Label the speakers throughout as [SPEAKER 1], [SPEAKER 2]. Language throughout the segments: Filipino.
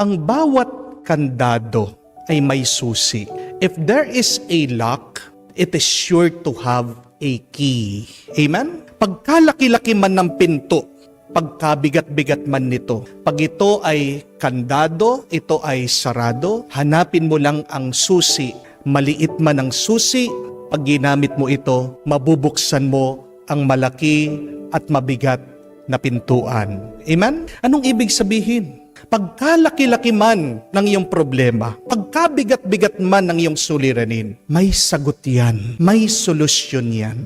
[SPEAKER 1] Ang bawat kandado ay may susi. If there is a lock, it is sure to have a key. Amen? Pagkalaki-laki man ng pinto, pagkabigat-bigat man nito, pag ito ay kandado, ito ay sarado, hanapin mo lang ang susi. Maliit man ang susi, pag ginamit mo ito, mabubuksan mo ang malaki at mabigat na pintuan. Amen? Anong ibig sabihin? Pagkalaki-laki man ng iyong problema, pagkabigat-bigat man ng iyong suliranin, may sagot yan, may solusyon yan.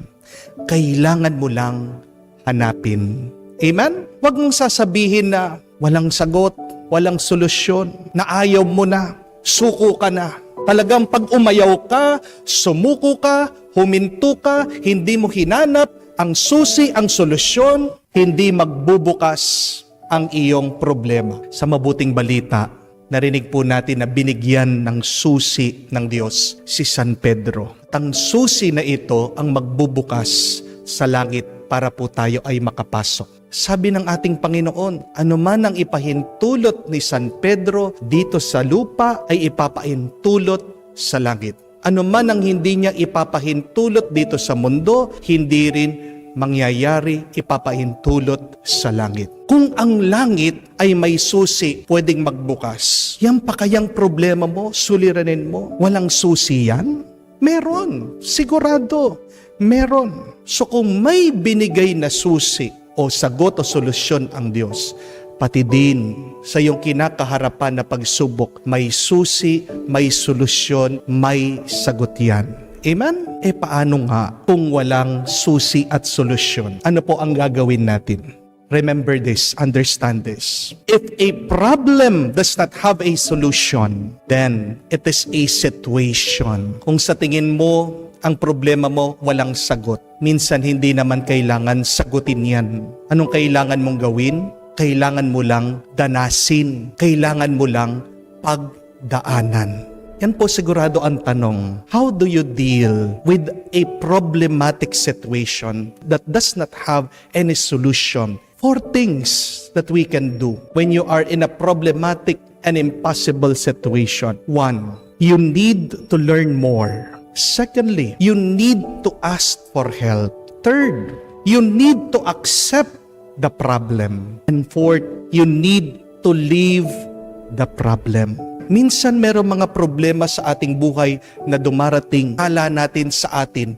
[SPEAKER 1] Kailangan mo lang hanapin. Amen? Huwag mong sasabihin na walang sagot, walang solusyon, na ayaw mo na, suko ka na. Talagang pag umayaw ka, sumuko ka, huminto ka, hindi mo hinanap ang susi, ang solusyon, hindi magbubukas ang iyong problema. Sa mabuting balita, narinig po natin na binigyan ng susi ng Diyos si San Pedro. Ang susi na ito ang magbubukas sa langit para po tayo ay makapasok. Sabi ng ating Panginoon, anuman ang ipahintulot ni San Pedro dito sa lupa ay ipapahintulot sa langit. Anuman ang hindi niya ipapahintulot dito sa mundo, hindi rin mangyayari, ipapahintulot sa langit. Kung ang langit ay may susi, pwedeng magbukas. Yan pa kayang problema mo, suliranin mo? Walang susi yan? Meron. Sigurado. Meron. So kung may binigay na susi o sagot o solusyon ang Diyos, pati din sa iyong kinakaharapan na pagsubok, may susi, may solusyon, may sagot yan. Amen? Paano nga kung walang susi at solusyon? Ano po ang gagawin natin? Remember this, understand this. If a problem does not have a solution, then it is a situation. Kung sa tingin mo, ang problema mo walang sagot, minsan hindi naman kailangan sagutin yan. Anong kailangan mong gawin? Kailangan mo lang danasin. Kailangan mo lang pagdaanan. Yan po sigurado ang tanong, how do you deal with a problematic situation that does not have any solution? 4 things that we can do when you are in a problematic and impossible situation. 1, you need to learn more. Secondly, you need to ask for help. Third, you need to accept the problem. And fourth, you need to leave the problem. Minsan meron mga problema sa ating buhay na dumarating, kala natin sa atin,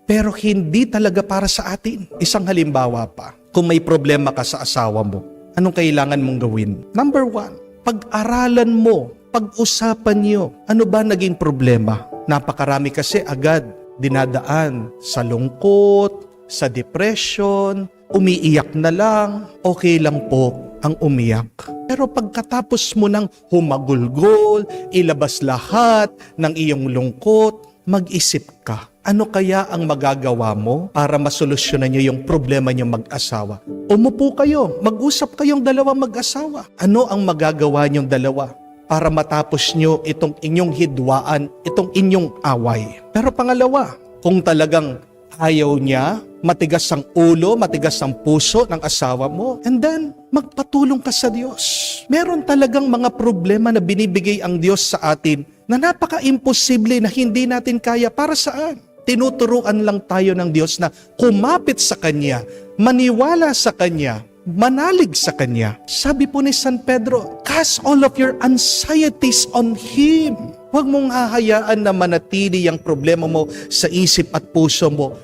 [SPEAKER 1] pero hindi talaga para sa atin. Isang halimbawa pa, kung may problema ka sa asawa mo, anong kailangan mong gawin? Number 1, pag-aralan mo, pag-usapan niyo, ano ba naging problema? Napakarami kasi agad dinadaan sa lungkot, sa depression, umiiyak na lang, okay lang po ang umiyak. Pero pagkatapos mo nang humagulgol, ilabas lahat ng iyong lungkot, mag-isip ka, ano kaya ang magagawa mo para masolusyonan niyo yung problema niyo mag-asawa? Umupo kayo, mag-usap kayong dalawang mag-asawa. Ano ang magagawa niyong dalawa para matapos niyo itong inyong hidwaan, itong inyong away? Pero pangalawa, kung talagang ayaw niya, matigas ang ulo, matigas ang puso ng asawa mo, and then magpatulong ka sa Diyos. Meron talagang mga problema na binibigay ang Diyos sa atin na napaka-imposible na hindi natin kaya. Para saan? Tinuturuan lang tayo ng Diyos na kumapit sa Kanya, maniwala sa Kanya, manalig sa Kanya. Sabi po ni San Pedro, cast all of your anxieties on Him. Huwag mong hahayaan na manatili ang problema mo sa isip at puso mo.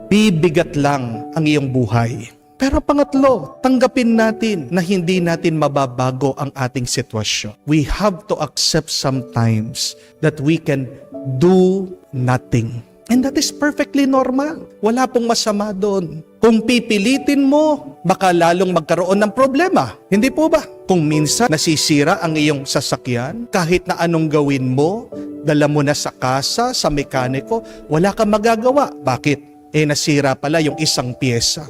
[SPEAKER 1] Bibigat lang ang iyong buhay. Pero pangatlo, tanggapin natin na hindi natin mababago ang ating sitwasyon. We have to accept sometimes that we can do nothing. And that is perfectly normal. Wala pong masama doon. Kung pipilitin mo, baka lalong magkaroon ng problema. Hindi po ba? Kung minsan nasisira ang iyong sasakyan, kahit na anong gawin mo, dala mo na sa kasa, sa mekaniko, wala kang magagawa. Bakit? Nasira pala yung isang pyesa.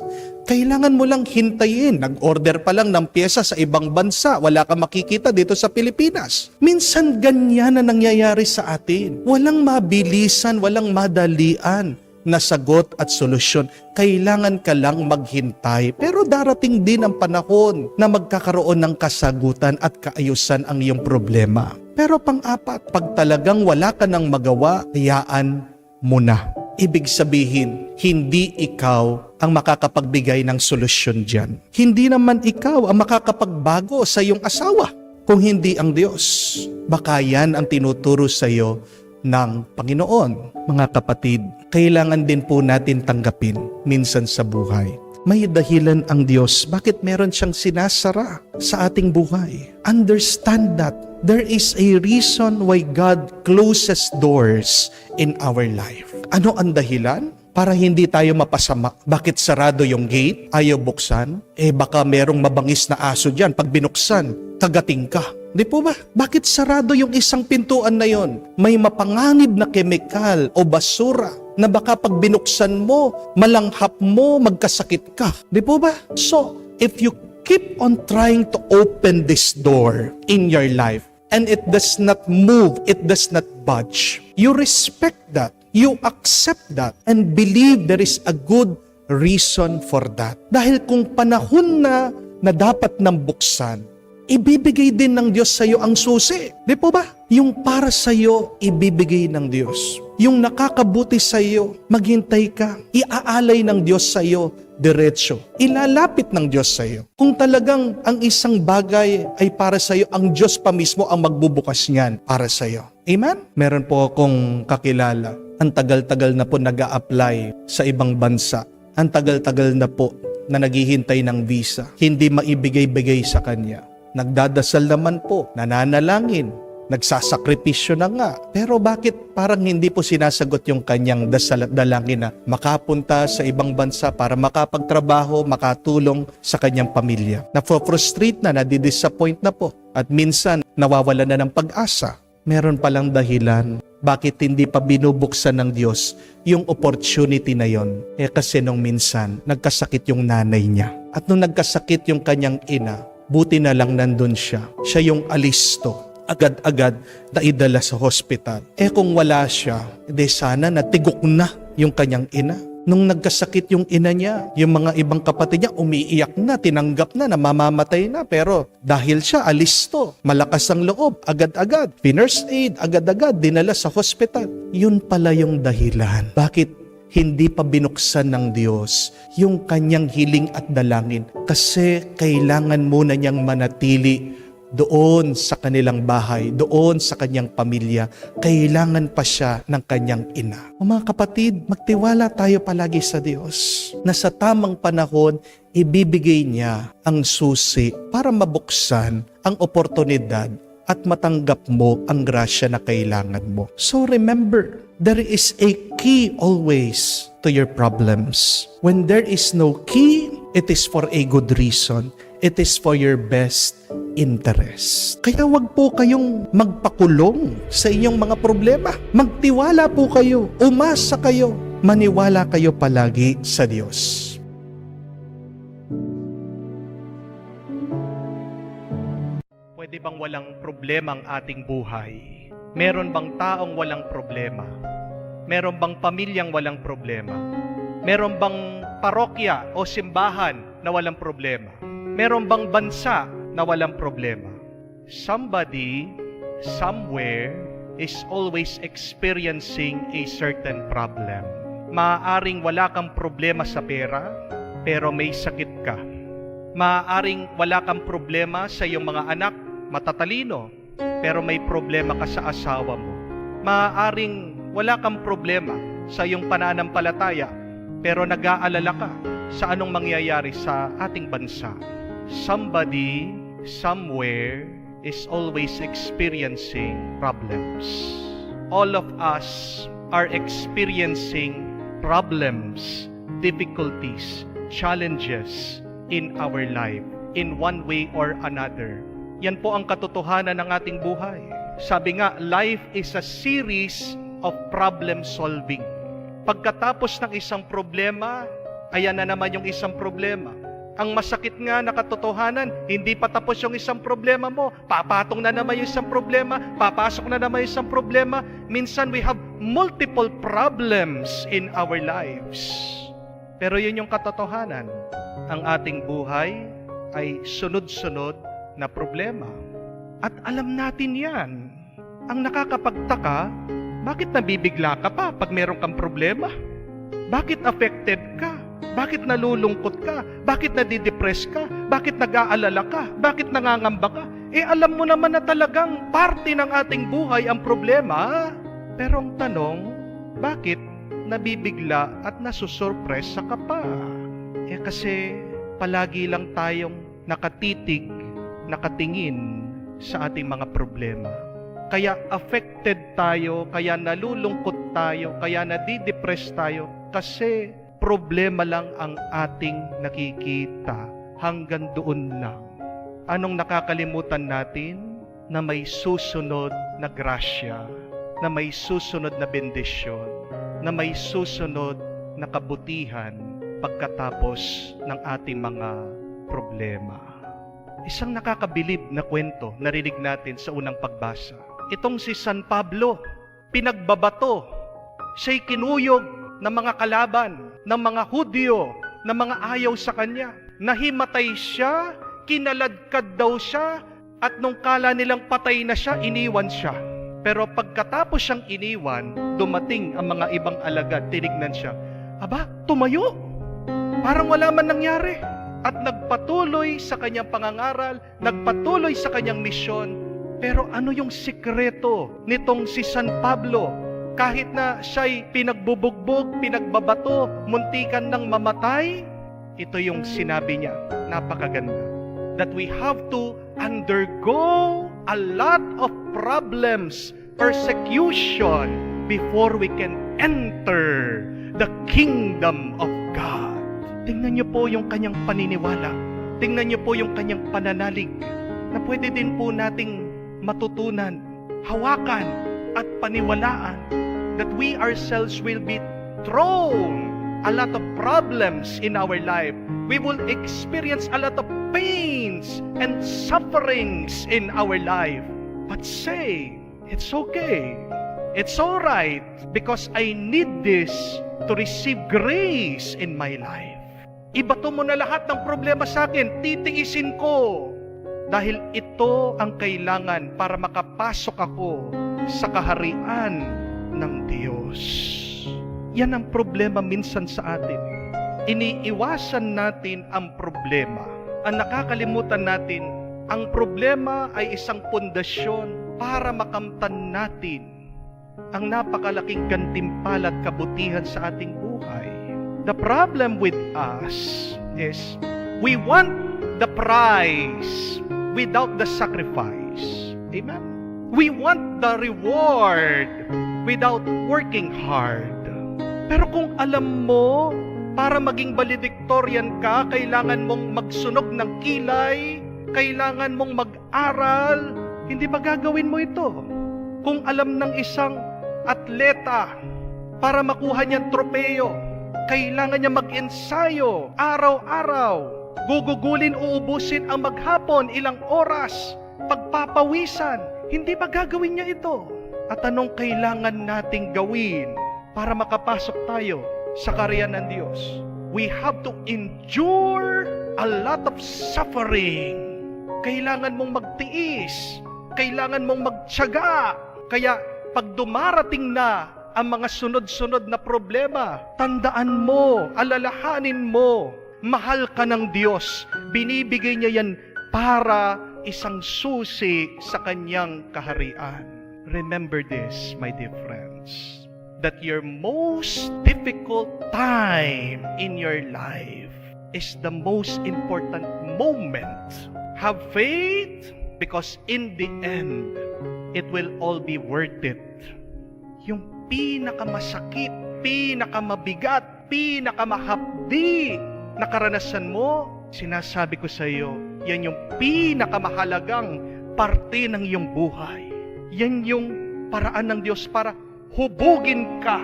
[SPEAKER 1] Kailangan mo lang hintayin. Nag-order pa lang ng pyesa sa ibang bansa. Wala kang makikita dito sa Pilipinas. Minsan ganyan na nangyayari sa atin. Walang mabilisan, walang madalian na sagot at solusyon. Kailangan ka lang maghintay. Pero darating din ang panahon na magkakaroon ng kasagutan at kaayusan ang iyong problema. Pero pang-apat, pag talagang wala ka nang magawa, hayaan mo na. Ibig sabihin, hindi ikaw ang makakapagbigay ng solusyon dyan. Hindi naman ikaw ang makakapagbago sa iyong asawa. Kung hindi ang Diyos, baka yan ang tinuturo sa iyo ng Panginoon. Mga kapatid, kailangan din po natin tanggapin minsan sa buhay. May dahilan ang Diyos bakit meron siyang sinasara sa ating buhay. Understand that there is a reason why God closes doors in our life. Ano ang dahilan? Para hindi tayo mapasama. Bakit sarado yung gate? Ayaw buksan? Baka merong mabangis na aso dyan. Pag binuksan, kagating ka. Di po ba? Bakit sarado yung isang pintuan na yon? May mapanganib na kemikal o basura na baka pag binuksan mo, malanghap mo, magkasakit ka. Di po ba? So, if you keep on trying to open this door in your life and it does not move, it does not budge, you respect that. You accept that and believe there is a good reason for that. Dahil kung panahon na dapat nang buksan, ibibigay din ng Diyos sa iyo ang susi. Di po ba? Yung para sa iyo, ibibigay ng Diyos. Yung nakakabuti sa iyo, maghintay ka. Iaalay ng Diyos sa iyo, diretso. Ilalapit ng Diyos sa iyo. Kung talagang ang isang bagay ay para sa iyo, ang Diyos pa mismo ang magbubukas niyan para sa iyo. Amen? Meron po akong kakilala. Ang tagal-tagal na po nag-a-apply sa ibang bansa. Ang tagal-tagal na po na naghihintay ng visa. Hindi maibigay-bigay sa kanya. Nagdadasal naman po, nananalangin, nagsasakripisyo na nga. Pero bakit parang hindi po sinasagot yung kanyang dasal at dalangin na makapunta sa ibang bansa para makapagtrabaho, makatulong sa kanyang pamilya? Na-frustrate na, nadidisappoint na po. At minsan, nawawala na ng pag-asa. Meron palang dahilan bakit hindi pa binubuksan ng Diyos yung opportunity na yon. Kasi nung minsan, nagkasakit yung nanay niya. At nung nagkasakit yung kanyang ina, buti na lang nandun siya. Siya yung alisto. Agad-agad na idala sa hospital. Kung wala siya, sana natigok na yung kanyang ina. Nung nagkasakit yung ina niya, yung mga ibang kapatid niya umiiyak na, tinanggap na, mamamatay na. Pero dahil siya alisto, malakas ang loob, agad-agad, nurse aid, agad-agad, dinala sa hospital. Yun pala yung dahilan. Bakit hindi pa binuksan ng Diyos yung kanyang hiling at dalangin? Kasi kailangan muna niyang manatili doon sa kanilang bahay, doon sa kanyang pamilya. Kailangan pa siya ng kanyang ina. O mga kapatid, magtiwala tayo palagi sa Diyos na sa tamang panahon, ibibigay niya ang susi para mabuksan ang oportunidad at matanggap mo ang grasya na kailangan mo. So remember, there is a key always to your problems. When there is no key, it is for a good reason. It is for your best interest. Kaya wag po kayong magpakulong sa inyong mga problema. Magtiwala po kayo. Umasa kayo. Maniwala kayo palagi sa Diyos. Pwede bang walang problema ang ating buhay? Meron bang taong walang problema? Meron bang pamilyang walang problema? Meron bang parokya o simbahan na walang problema? Meron bang bansa na walang problema? Somebody, somewhere, is always experiencing a certain problem. Maaaring wala kang problema sa pera, pero may sakit ka. Maaaring wala kang problema sa iyong mga anak, matatalino, pero may problema ka sa asawa mo. Maaaring wala kang problema sa iyong pananampalataya, pero nag-aalala ka sa anong mangyayari sa ating bansa. Somebody, somewhere, is always experiencing problems. All of us are experiencing problems, difficulties, challenges in our life, in one way or another. Yan po ang katotohanan ng ating buhay. Sabi nga, life is a series of problem solving. Pagkatapos ng isang problema, ayan na naman yung isang problema. Ang masakit nga na katotohanan, hindi pa tapos yung isang problema mo. Papatong na naman yung isang problema, papasok na naman yung isang problema. Minsan we have multiple problems in our lives. Pero yun yung katotohanan. Ang ating buhay ay sunod-sunod na problema. At alam natin yan. Ang nakakapagtaka, bakit nabibigla ka pa pag meron kang problema? Bakit affected ka? Bakit nalulungkot ka? Bakit nadidepress ka? Bakit nag-aalala ka? Bakit nangangamba ka? Alam mo naman na talagang parte ng ating buhay ang problema. Pero ang tanong, bakit nabibigla at nasusurpresa ka pa? Kasi palagi lang tayong nakatitig, nakatingin sa ating mga problema. Kaya affected tayo, kaya nalulungkot tayo, kaya nadidepress tayo, kasi problema lang ang ating nakikita. Hanggang doon lang. Anong nakakalimutan natin? Na may susunod na grasya, na may susunod na bendisyon, na may susunod na kabutihan pagkatapos ng ating mga problema. Isang nakakabilib na kwento narinig natin sa unang pagbasa. Itong si San Pablo, pinagbabato. Siya'y kinuyog ng mga kalaban, ng mga Hudyo, ng mga ayaw sa kanya. Nahimatay siya, kinaladkad daw siya, at nung kala nilang patay na siya, iniwan siya. Pero pagkatapos siyang iniwan, dumating ang mga ibang alagad, tinignan siya. Aba, tumayo! Parang wala man nangyari. At nagpatuloy sa kanyang pangangaral, nagpatuloy sa kanyang misyon. Pero ano yung sikreto nitong si San Pablo? Kahit na siya'y pinagbubugbog, pinagbabato, muntikan ng mamatay, ito yung sinabi niya, napakaganda. That we have to undergo a lot of problems, persecution, before we can enter the kingdom of God. Tingnan niyo po yung kanyang paniniwala. Tingnan niyo po yung kanyang pananalig na pwede din po nating matutunan, hawakan at paniwalaan that we ourselves will be thrown a lot of problems in our life. We will experience a lot of pains and sufferings in our life. But say, it's okay. It's all right because I need this to receive grace in my life. Ibato mo na lahat ng problema sa akin, titiisin ko. Dahil ito ang kailangan para makapasok ako sa kaharian ng Diyos. Yan ang problema minsan sa atin. Iniiwasan natin ang problema. Ang nakakalimutan natin, ang problema ay isang pundasyon para makamtan natin ang napakalaking gantimpala at kabutihan sa ating buhay. The problem with us is we want the prize without the sacrifice. Amen? We want the reward without working hard. Pero kung alam mo, para maging valedictorian ka, kailangan mong magsunog ng kilay, kailangan mong mag-aral, hindi ba gagawin mo ito? Kung alam ng isang atleta, para makuha niyang tropeyo, kailangan niya mag-ensayo araw-araw, gugugulin, uubusin ang maghapon, ilang oras, pagpapawisan, hindi ba gagawin niya ito? At anong kailangan nating gawin para makapasok tayo sa kaharian ng Diyos? We have to endure a lot of suffering. Kailangan mong magtiis, kailangan mong magtiyaga. Kaya pag dumarating na ang mga sunod-sunod na problema, tandaan mo, alalahanin mo, mahal ka ng Diyos. Binibigay niya yan para isang susi sa kanyang kaharian. Remember this, my dear friends, that your most difficult time in your life is the most important moment. Have faith because in the end, it will all be worth it. Yung pinakamasakit, pinakamabigat, pinakamahapdi na karanasan mo, sinasabi ko sa iyo, yan yung pinakamahalagang parte ng iyong buhay. Yan yung paraan ng Diyos para hubugin ka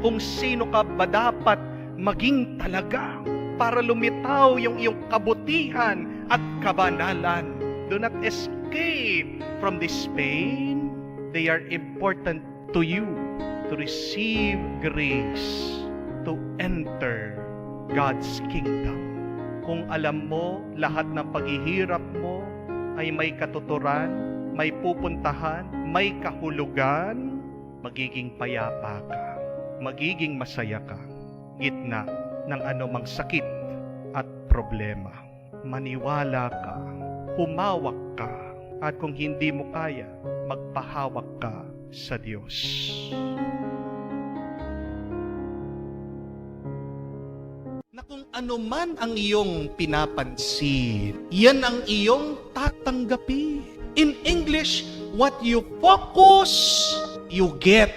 [SPEAKER 1] kung sino ka ba dapat maging talaga para lumitaw yung iyong kabutihan at kabanalan. Do not escape from this pain. They are important to you. to receive grace to enter God's kingdom. Kung alam mo, lahat ng paghihirap mo ay may katuturan, may pupuntahan, may kahulugan, magiging payapa ka, magiging masaya ka, gitna ng anumang sakit at problema. Maniwala ka, humawak ka, at kung hindi mo kaya, magpahawak ka sa Diyos. Na kung ano man ang iyong pinapansin, yan ang iyong tatanggapin. In English, what you focus, you get.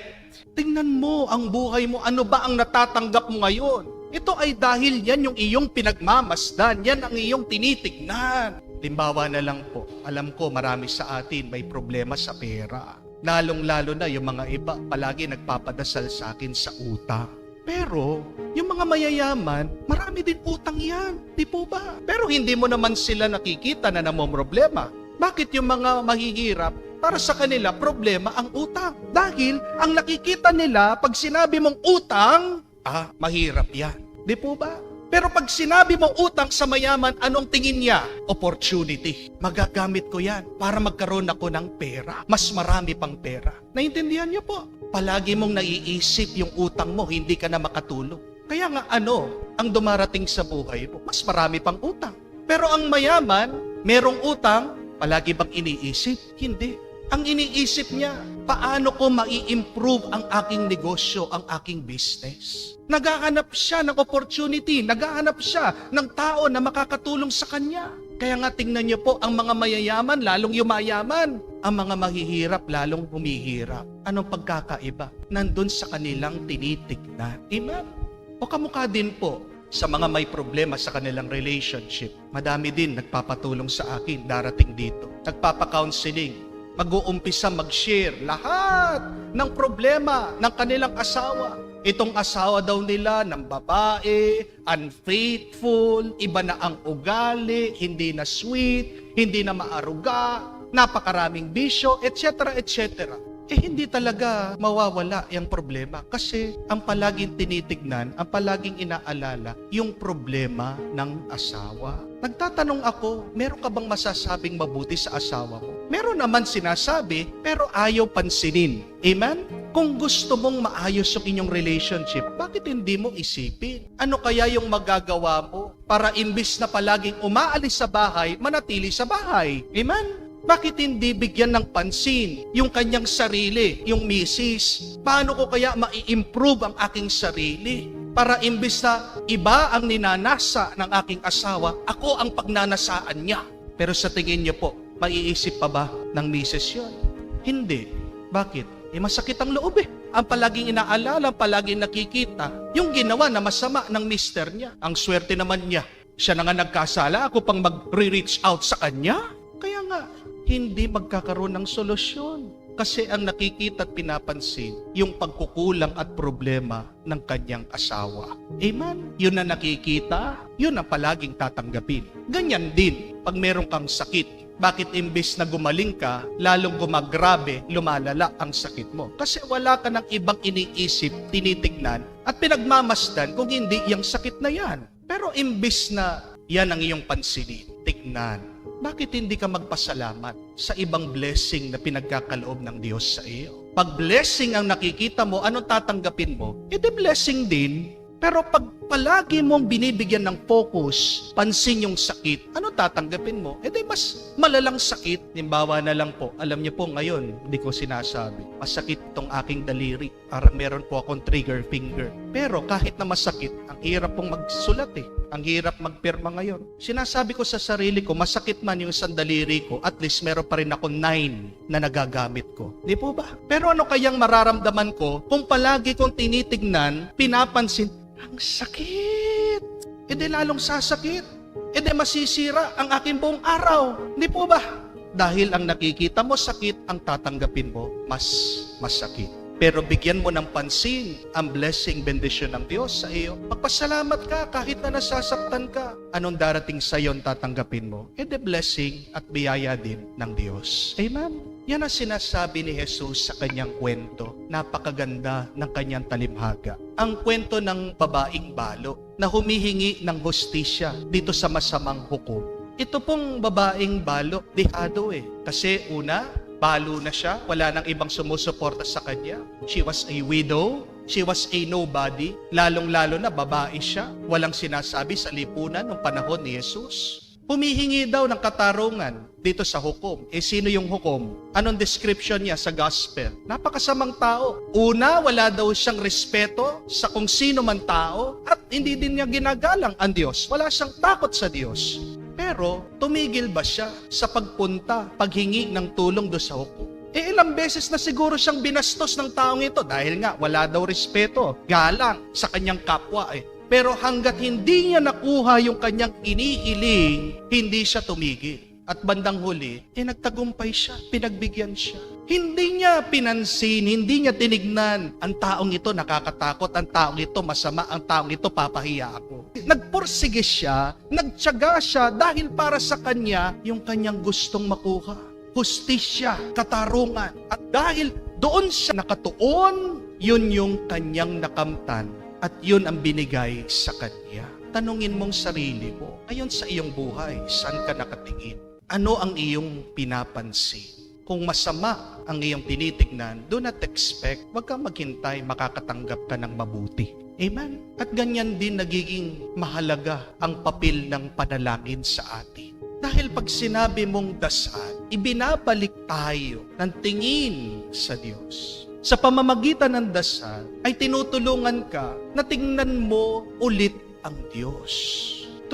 [SPEAKER 1] Tingnan mo ang buhay mo, ano ba ang natatanggap mo ngayon? Ito ay dahil yan yung iyong pinagmamasdan, yan ang iyong tinitignan. Limbawa na lang po, alam ko marami sa atin may problema sa pera. Lalong-lalo na yung mga iba, palagi nagpapadasal sa akin sa utang. Pero, yung mga mayayaman, marami din utang yan. Di po ba? Pero hindi mo naman sila nakikita na namomroblema. Bakit yung mga mahihirap, para sa kanila, problema ang utang? Dahil, ang nakikita nila, pag sinabi mong utang, mahirap yan. Di po ba? Pero pag sinabi mong utang sa mayaman, anong tingin niya? Opportunity. Magagamit ko yan para magkaroon ako ng pera. Mas marami pang pera. Naintindihan niyo po? Palagi mong naiisip yung utang mo, hindi ka na makatulong. Kaya nga ang dumarating sa buhay mo? Mas marami pang utang. Pero ang mayaman, merong utang, palagi bang iniisip? Hindi. Ang iniisip niya, paano ko mai-improve ang aking negosyo, ang aking business? Naghahanap siya ng opportunity, naghahanap siya ng tao na makakatulong sa kanya. Kaya nga tingnan niyo po, ang mga mayayaman lalong yumayaman, ang mga mahihirap lalong humihirap. Anong pagkakaiba? Nandun sa kanilang tinitignan. Amen? O kamukha din po sa mga may problema sa kanilang relationship. Madami din nagpapatulong sa akin, darating dito. Nagpapa-counseling. Mag-uumpisa mag-share lahat ng problema ng kanilang asawa. Itong asawa daw nila ng babae, unfaithful, iba na ang ugali, hindi na sweet, hindi na maaruga, napakaraming bisyo, etc., etc. Hindi talaga mawawala yung problema kasi ang palaging tinitignan, ang palaging inaalala, yung problema ng asawa. Nagtatanong ako, meron ka bang masasabing mabuti sa asawa mo? Meron naman sinasabi, pero ayaw pansinin. Amen? Kung gusto mong maayos yung inyong relationship, bakit hindi mo isipin? Ano kaya yung magagawa mo para imbis na palaging umaalis sa bahay, manatili sa bahay? Amen? Bakit hindi bigyan ng pansin yung kanyang sarili, yung misis? Paano ko kaya mai-improve ang aking sarili? Para imbis na iba ang ninanasa ng aking asawa, ako ang pagnanasaan niya. Pero sa tingin niyo po, maiisip pa ba ng misis yun? Hindi. Bakit? Masakit ang loob eh. Ang palaging inaalala, ang palaging nakikita, yung ginawa na masama ng mister niya. Ang swerte naman niya. Siya na nga nagkasala, ako pang mag-reach out sa kanya. Kaya nga, hindi magkakaroon ng solusyon. Kasi ang nakikita at pinapansin, yung pagkukulang at problema ng kanyang asawa. Amen? Yun na nakikita, yun ang palaging tatanggapin. Ganyan din, pag meron kang sakit. Bakit imbes na gumaling ka, lalong gumagrabe, lumalala ang sakit mo? Kasi wala ka ng ibang iniisip, tinitignan, at pinagmamasdan kung hindi yung sakit na yan. Pero imbes na yan ang iyong pansinin, tignan. Bakit hindi ka magpasalamat sa ibang blessing na pinagkakaloob ng Diyos sa iyo? Pag blessing ang nakikita mo, anong tatanggapin mo? Blessing din. Pero pag palagi mong binibigyan ng focus, pansin yung sakit, ano tatanggapin mo? Mas malalang sakit. Halimbawa na lang po, alam niyo po ngayon, hindi ko sinasabi, masakit itong aking daliri. Parang meron po akong trigger finger. Pero kahit na masakit, ang hirap pong magsulat eh. Ang hirap magpirma ngayon. Sinasabi ko sa sarili ko, masakit man yung isang daliri ko, at least meron pa rin ako 9 na nagagamit ko. Di po ba? Pero ano kayang mararamdaman ko kung palagi kong tinitignan, pinapansin, ang sakit. Lalong sasakit. Masisira ang aking buong araw. Di po ba? Dahil ang nakikita mo sakit, ang tatanggapin mo mas masakit. Pero bigyan mo ng pansin ang blessing, bendisyon ng Diyos sa iyo. Magpasalamat ka kahit na nasasaktan ka. Anong darating sa iyo ang tatanggapin mo? Blessing at biyaya din ng Diyos. Amen? Yan ang sinasabi ni Jesus sa kanyang kwento. Napakaganda ng kanyang talimhaga. Ang kwento ng babaeng balo na humihingi ng hustisya dito sa masamang hukom. Ito pong babaeng balo, dehado Kasi una, balo na siya, wala nang ibang sumusuporta sa kanya. She was a widow, she was a nobody, lalong-lalo na babae siya. Walang sinasabi sa lipunan ng panahon ni Jesus. Humihingi daw ng katarungan dito sa hukom. Sino yung hukom? Anong description niya sa gospel? Napakasamang tao. Una, wala daw siyang respeto sa kung sino man tao at hindi din niya ginagalang ang Diyos. Wala siyang takot sa Diyos. Pero, tumigil ba siya sa pagpunta, paghingi ng tulong do sa hukom? Ilang beses na siguro siyang binastos ng taong ito dahil nga wala daw respeto, galang sa kanyang kapwa Pero hanggat hindi niya nakuha yung kanyang inihiling, hindi siya tumigil. At bandang huli, nagtagumpay siya, pinagbigyan siya. Hindi niya pinansin, hindi niya tinignan, ang taong ito nakakatakot, ang taong ito masama, ang taong ito papahiya ako. Nagpursige siya, nagtiyaga siya dahil para sa kanya yung kanyang gustong makuha. Hustisya, katarungan. At dahil doon siya nakatuon, yun yung kanyang nakamtan. At yun ang binigay sa kanya. Tanungin mong sarili mo, ngayon sa iyong buhay, saan ka nakatingin? Ano ang iyong pinapansin? Kung masama ang iyong tinitignan, do not expect, wag kang maghintay, makakatanggap ka ng mabuti. Amen? At ganyan din nagiging mahalaga ang papel ng panalangin sa atin. Dahil pag sinabi mong dasal, ibinabalik tayo ng tingin sa Diyos. Sa pamamagitan ng dasal, ay tinutulungan ka na tingnan mo ulit ang Diyos.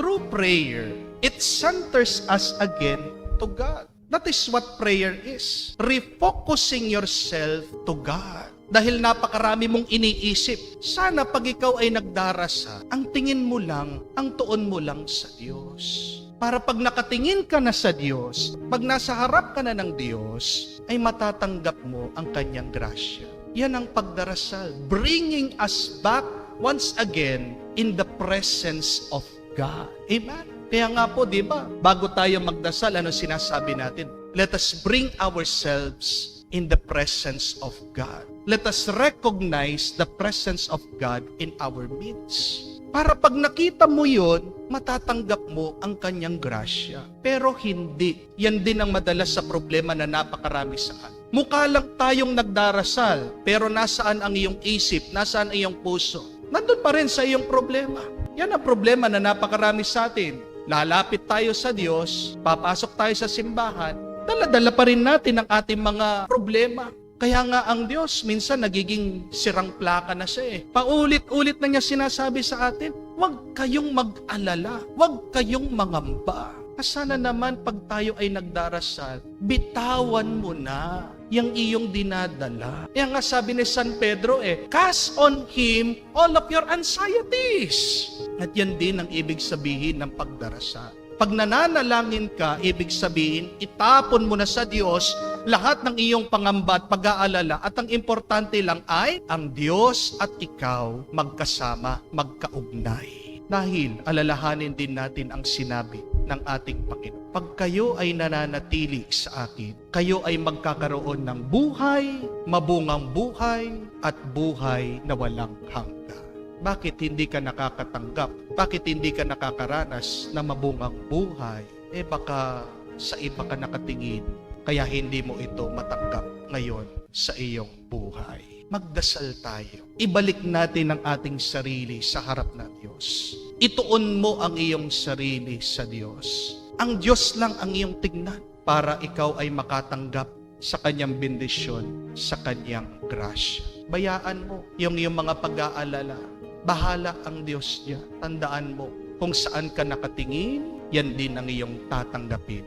[SPEAKER 1] Through prayer, it centers us again to God. That is what prayer is. Refocusing yourself to God. Dahil napakarami mong iniisip. Sana pag ikaw ay nagdarasa, ang tingin mo lang, ang tuon mo lang sa Diyos. Para pag nakatingin ka na sa Diyos, pag nasa harap ka na ng Diyos, ay matatanggap mo ang kanyang grasya. Yan ang pagdarasal, bringing us back once again in the presence of God. Amen? Kaya nga po, di ba, bago tayo magdasal, ano sinasabi natin? Let us bring ourselves in the presence of God. Let us recognize the presence of God in our midst. Para pag nakita mo yun, matatanggap mo ang kanyang grasya. Pero hindi. Yan din ang madalas sa problema na napakarami sa atin. Mukha lang tayong nagdarasal, pero nasaan ang iyong isip, nasaan ang iyong puso? Nandun pa rin sa iyong problema. Yan ang problema na napakarami sa atin. Lalapit tayo sa Diyos, papasok tayo sa simbahan, dala-dala pa rin natin ang ating mga problema. Kaya nga ang Diyos, minsan nagiging sirang plaka na siya Paulit-ulit na niya sinasabi sa atin, huwag kayong mag-alala, huwag kayong mangamba. Sana naman pag tayo ay nagdarasal, bitawan mo na yung iyong dinadala. Kaya nga sabi ni San Pedro cast on Him all of your anxieties. At yan din ang ibig sabihin ng pagdarasal. Pag nananalangin ka, ibig sabihin, itapon mo na sa Diyos lahat ng iyong pangamba at pag-aalala. At ang importante lang ay, ang Diyos at ikaw magkasama, magkaugnay. Dahil alalahanin din natin ang sinabi ng ating Panginoon. Pag kayo ay nananatili sa akin, kayo ay magkakaroon ng buhay, mabungang buhay, at buhay na walang hanggan. Bakit hindi ka nakakatanggap? Bakit hindi ka nakakaranas ng mabungang buhay? Baka sa iba ka nakatingin, kaya hindi mo ito matanggap ngayon sa iyong buhay. Magdasal tayo. Ibalik natin ang ating sarili sa harap ng Diyos. Ituon mo ang iyong sarili sa Diyos. Ang Diyos lang ang iyong tignan para ikaw ay makatanggap sa kanyang bendisyon, sa kanyang grasya. Bayaan mo yung iyong mga pag-aalala. Bahala ang Diyos niya. Tandaan mo, kung saan ka nakatingin, yan din ang iyong tatanggapin.